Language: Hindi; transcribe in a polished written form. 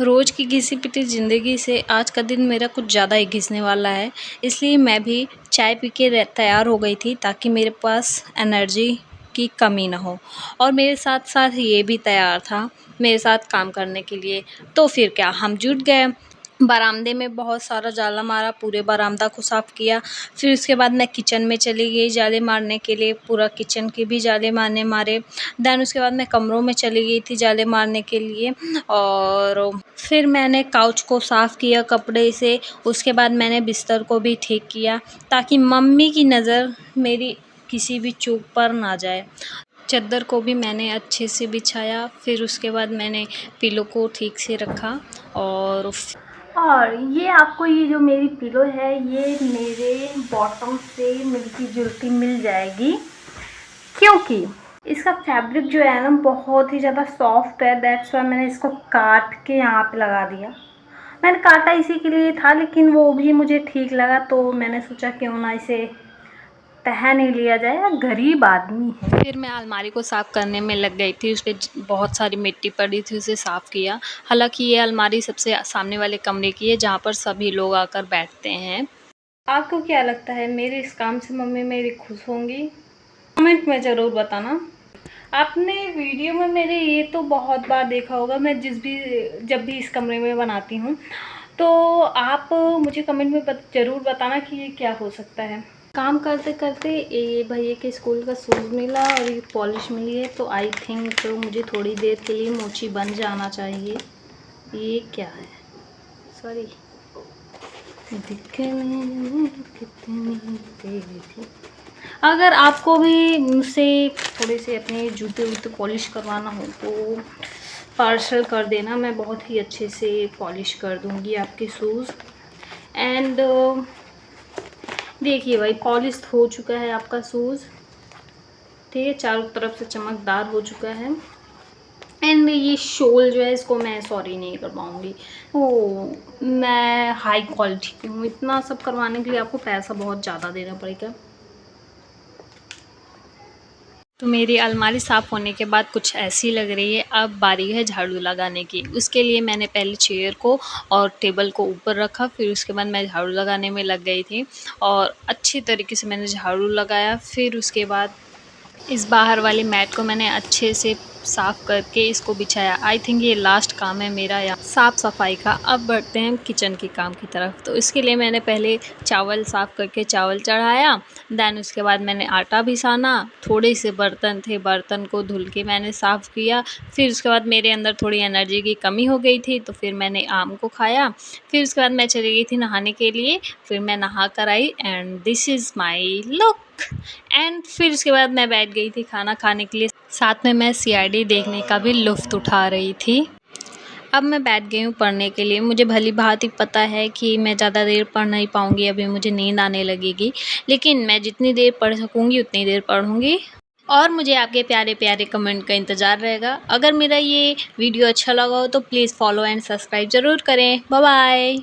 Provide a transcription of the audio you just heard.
रोज़ की घिसी-पिटी ज़िंदगी से आज का दिन मेरा कुछ ज़्यादा ही घिसने वाला है, इसलिए मैं भी चाय पी के तैयार हो गई थी ताकि मेरे पास एनर्जी की कमी ना हो और मेरे साथ-साथ ये भी तैयार था मेरे साथ काम करने के लिए। तो फिर क्या हम जुट गए। बरामदे में बहुत सारा जाला मारा, पूरे बरामदा को साफ़ किया। फिर उसके बाद मैं किचन में चली गई जाले मारने के लिए, पूरा किचन के भी जाले मारे। देन उसके बाद मैं कमरों में चली गई थी जाले मारने के लिए और फिर मैंने काउच को साफ़ किया कपड़े से। उसके बाद मैंने बिस्तर को भी ठीक किया ताकि मम्मी की नज़र मेरी किसी भी चूक पर ना जाए। चद्दर को भी मैंने अच्छे से बिछाया, फिर उसके बाद मैंने पिलो को ठीक से रखा और ये आपको ये जो मेरी पिलो है ये मेरे बॉटम से मिलती-जुलती मिल जाएगी, क्योंकि इसका फैब्रिक जो है ना बहुत ही ज़्यादा सॉफ्ट है। दैट्स वाई मैंने इसको काट के यहाँ पे लगा दिया। मैंने काटा इसी के लिए था, लेकिन वो भी मुझे ठीक लगा तो मैंने सोचा क्यों ना इसे पहन ही लिया जाए, गरीब आदमी है। फिर मैं अलमारी को साफ़ करने में लग गई थी, उस पे बहुत सारी मिट्टी पड़ी थी, उसे साफ़ किया। हालाँकि ये अलमारी सबसे सामने वाले कमरे की है जहाँ पर सभी लोग आकर बैठते हैं। आपको क्या लगता है मेरे इस काम से मम्मी मेरी खुश होंगी? कमेंट में ज़रूर बताना। आपने वीडियो में मेरे ये तो बहुत बार देखा होगा, मैं जब भी इस कमरे में बनाती हूँ, तो आप मुझे कमेंट में ज़रूर बताना कि ये क्या हो सकता है। काम करते करते ये भैया के स्कूल का शूज़ मिला और ये पॉलिश मिली है, तो आई थिंक तो मुझे थोड़ी देर के लिए मोची बन जाना चाहिए। ये क्या है? सॉरी। दिखने में कितनी तेरी थी। अगर आपको भी मुझसे थोड़े से अपने जूते पॉलिश करवाना हो तो पार्सल कर देना, मैं बहुत ही अच्छे से पॉलिश कर दूँगी आपके शूज़। एंड देखिए भाई पॉलिश हो चुका है आपका शूज़, ठीक है, चारों तरफ से चमकदार हो चुका है। एंड ये शोल जो है इसको मैं सॉरी नहीं कर पाऊँगी, मैं हाई क्वालिटी की हूँ, इतना सब करवाने के लिए आपको पैसा बहुत ज़्यादा देना पड़ेगा। तो मेरी अलमारी साफ़ होने के बाद कुछ ऐसी लग रही है। अब बारी है झाड़ू लगाने की। उसके लिए मैंने पहले चेयर को और टेबल को ऊपर रखा, फिर उसके बाद मैं झाड़ू लगाने में लग गई थी और अच्छी तरीके से मैंने झाड़ू लगाया। फिर उसके बाद इस बाहर वाली मैट को मैंने अच्छे से साफ़ करके इसको बिछाया। आई थिंक ये लास्ट काम है मेरा यहाँ साफ़ सफाई का। अब बढ़ते हैं किचन के काम की तरफ। तो इसके लिए मैंने पहले चावल साफ़ करके चावल चढ़ाया, देन उसके बाद मैंने आटा भी साना, थोड़े से बर्तन थे, बर्तन को धुल के मैंने साफ़ किया। फिर उसके बाद मेरे अंदर थोड़ी एनर्जी की कमी हो गई थी, तो फिर मैंने आम को खाया। फिर उसके बाद मैं चली गई थी नहाने के लिए, फिर मैं नहा कर आई and this is my look. And फिर उसके बाद मैं बैठ गई थी खाना खाने के लिए, साथ में मैं सीआईडी देखने का भी लुत्फ़ उठा रही थी। अब मैं बैठ गई हूँ पढ़ने के लिए। मुझे भली-भाँति पता है कि मैं ज़्यादा देर पढ़ नहीं पाऊँगी, अभी मुझे नींद आने लगेगी, लेकिन मैं जितनी देर पढ़ सकूँगी उतनी देर पढ़ूँगी और मुझे आपके प्यारे-प्यारे कमेंट का इंतज़ार रहेगा। अगर मेरा ये वीडियो अच्छा लगा हो तो प्लीज़ फॉलो एंड सब्सक्राइब ज़रूर करें। Bye bye.